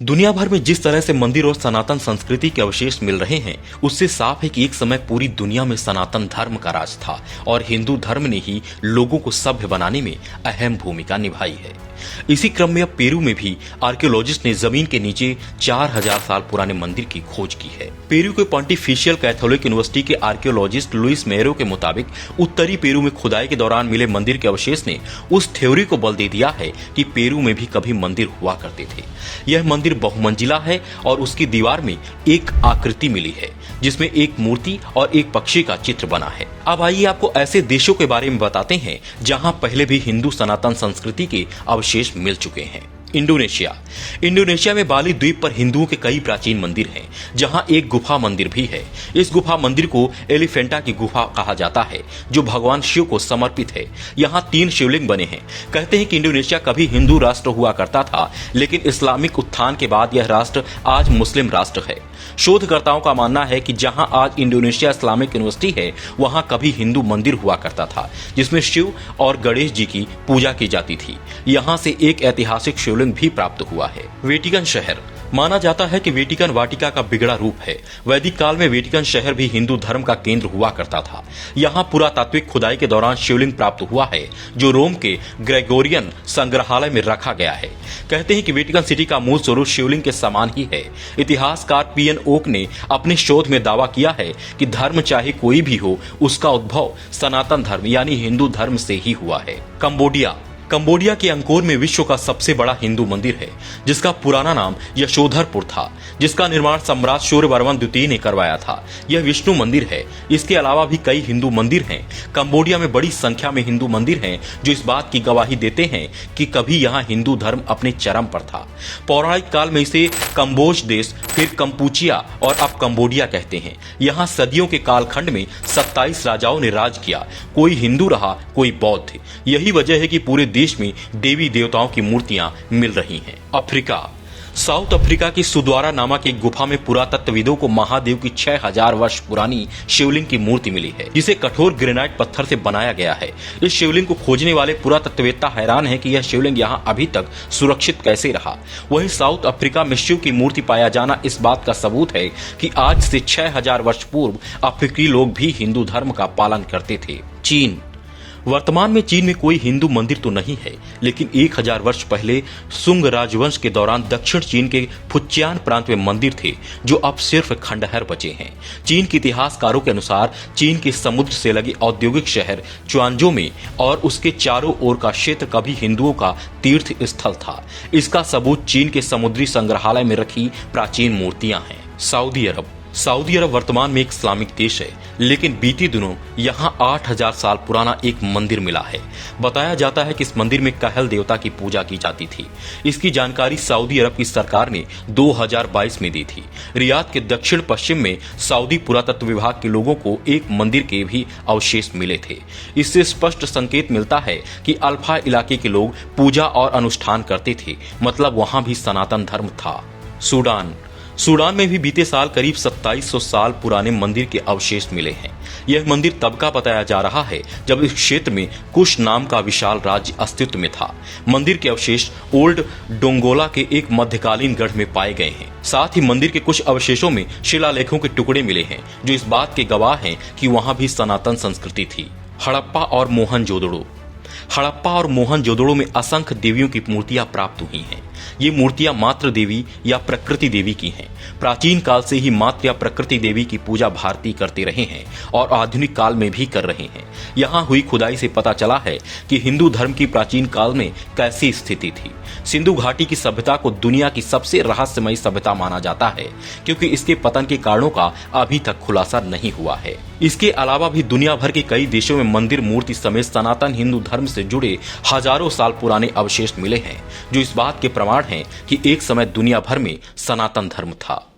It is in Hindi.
दुनिया भर में जिस तरह से मंदिर और सनातन संस्कृति के अवशेष मिल रहे हैं, उससे साफ है कि एक समय पूरी दुनिया में सनातन धर्म का राज था और हिंदू धर्म ने ही लोगों को सभ्य बनाने में अहम भूमिका निभाई है। इसी क्रम में अब पेरू में भी आर्कियोलॉजिस्ट ने जमीन के नीचे 4000 साल पुराने मंदिर की खोज की है। पेरू के पॉन्टिफिशियल कैथोलिक यूनिवर्सिटी के आर्कियोलॉजिस्ट लुइस मेरो के मुताबिक उत्तरी पेरू में खुदाई के दौरान मिले मंदिर के अवशेष ने उस थ्योरी को बल दे दिया है कि पेरू में भी कभी मंदिर हुआ करते थे। यह मंदिर बहुमंजिला है और उसकी दीवार में एक आकृति मिली है जिसमें एक मूर्ति और एक पक्षी का चित्र बना है। अब आइए आपको ऐसे देशों के बारे में बताते हैं जहां पहले भी हिंदू सनातन संस्कृति के अवशेष मिल चुके हैं। इंडोनेशिया में बाली द्वीप पर हिंदुओं के कई प्राचीन मंदिर हैं, जहां एक गुफा मंदिर भी है। इस गुफा मंदिर को एलिफेंटा की गुफा कहा जाता है, जो भगवान शिव को समर्पित है। यहां 3 शिवलिंग बने हैं। कहते हैं कि इंडोनेशिया कभी हिंदू राष्ट्र हुआ करता था, लेकिन इस्लामिक उत्थान के बाद यह राष्ट्र आज मुस्लिम राष्ट्र है। शोधकर्ताओं का मानना है कि जहां आज इंडोनेशिया इस्लामिक यूनिवर्सिटी है, वहां कभी हिंदू मंदिर हुआ करता था, जिसमें शिव और गणेश जी की पूजा की जाती थी। यहां से एक ऐतिहासिक शिवलिंग भी प्राप्त हुआ है। वेटिकन शहर माना जाता है कि वेटिकन वाटिका का बिगड़ा रूप है। वैदिक काल में वेटिकन शहर भी हिंदू धर्म का केंद्र हुआ करता था। यहाँ पुरातात्विक खुदाई के दौरान शिवलिंग प्राप्त हुआ है, जो रोम के ग्रेगोरियन संग्रहालय में रखा गया है। कहते हैं कि वेटिकन सिटी का मूल स्वरूप शिवलिंग के समान ही है। इतिहासकार पीएन ओक ने अपने शोध में दावा किया है कि धर्म चाहे कोई भी हो, उसका उद्भव सनातन धर्म यानी हिंदू धर्म से ही हुआ है। कंबोडिया के अंकोर में विश्व का सबसे बड़ा हिंदू मंदिर है, जिसका पुराना नाम यशोधरपुर था, जिसका निर्माण सम्राट सूर्यवर्मन द्वितीय ने करवाया था। यह विष्णु मंदिर है। इसके अलावा भी कई हिंदू मंदिर हैं। कंबोडिया में बड़ी संख्या में हिंदू मंदिर हैं, जो इस बात की गवाही देते हैं कि कभी यहाँ हिंदू धर्म अपने चरम पर था। पौराणिक काल में इसे कंबोज देश, फिर कंपूचिया और अब कंबोडिया कहते हैं। यहाँ सदियों के कालखंड में 27 राजाओं ने राज किया। कोई हिंदू रहा, कोई बौद्ध। यही वजह है कि पूरे देश में देवी देवताओं की मूर्तियां मिल रही हैं। साउथ अफ्रीका की सुद्वारा नामक एक गुफा में पुरातत्वविदों को महादेव की 6000 वर्ष पुरानी शिवलिंग की मूर्ति मिली है, जिसे कठोर ग्रेनाइट पत्थर से बनाया गया है। इस शिवलिंग को खोजने वाले पुरातत्ववेत्ता हैरान है कि यह शिवलिंग यहां अभी तक सुरक्षित कैसे रहा। वहीं साउथ अफ्रीका में शिव की मूर्ति पाया जाना इस बात का सबूत है कि आज से 6000 वर्ष पूर्व अफ्रीकी लोग भी हिंदू धर्म का पालन करते थे। चीन वर्तमान में चीन में कोई हिंदू मंदिर तो नहीं है, लेकिन 1000 वर्ष पहले सुंग राजवंश के दौरान दक्षिण चीन के फुच्चियान प्रांत में मंदिर थे, जो अब सिर्फ खंडहर बचे हैं। चीन के इतिहासकारों के अनुसार चीन के समुद्र से लगे औद्योगिक शहर च्वांजो में और उसके चारों ओर का क्षेत्र कभी हिंदुओं का तीर्थ स्थल था। इसका सबूत चीन के समुद्री संग्रहालय में रखी प्राचीन मूर्तियां हैं। सऊदी अरब वर्तमान में एक इस्लामिक देश है, लेकिन बीते दिनों यहां 8000 साल पुराना एक मंदिर मिला है। बताया जाता है कि इस मंदिर में कहल देवता की पूजा की जाती थी। इसकी जानकारी सऊदी अरब की सरकार ने 2022 में दी थी। रियाद के दक्षिण पश्चिम में सऊदी पुरातत्व विभाग के लोगों को एक मंदिर के भी अवशेष मिले थे। इससे स्पष्ट संकेत मिलता है कि अल्फा इलाके के लोग पूजा और अनुष्ठान करते थे, मतलब वहां भी सनातन धर्म था। सूडान में भी बीते साल करीब 2700 साल पुराने मंदिर के अवशेष मिले हैं। यह मंदिर तब का बताया जा रहा है जब इस क्षेत्र में कुश नाम का विशाल राज्य अस्तित्व में था। मंदिर के अवशेष ओल्ड डोंगोला के एक मध्यकालीन गढ़ में पाए गए हैं। साथ ही मंदिर के कुछ अवशेषों में शिलालेखों के टुकड़े मिले हैं, जो इस बात के गवाह हैं कि वहां भी सनातन संस्कृति थी। हड़प्पा और मोहनजोदड़ो में असंख्य देवियों की मूर्तियां प्राप्त हुई हैं। ये मूर्तियां मातृ देवी या प्रकृति देवी की हैं। प्राचीन काल से ही मातृ या प्रकृति देवी की पूजा भारतीय करते रहे हैं और आधुनिक काल में भी कर रहे हैं। यहाँ हुई खुदाई से पता चला है कि हिंदू धर्म की प्राचीन काल में कैसी स्थिति थी। सिंधु घाटी की सभ्यता को दुनिया की सबसे रहस्यमयी सभ्यता माना जाता है, क्योंकि इसके पतन के कारणों का अभी तक खुलासा नहीं हुआ है। इसके अलावा भी दुनिया भर के कई देशों में मंदिर, मूर्ति समेत सनातन हिंदू धर्म से जुड़े हजारों साल पुराने अवशेष मिले हैं, जो इस बात के प्रमाण हैं कि एक समय दुनिया भर में सनातन धर्म था।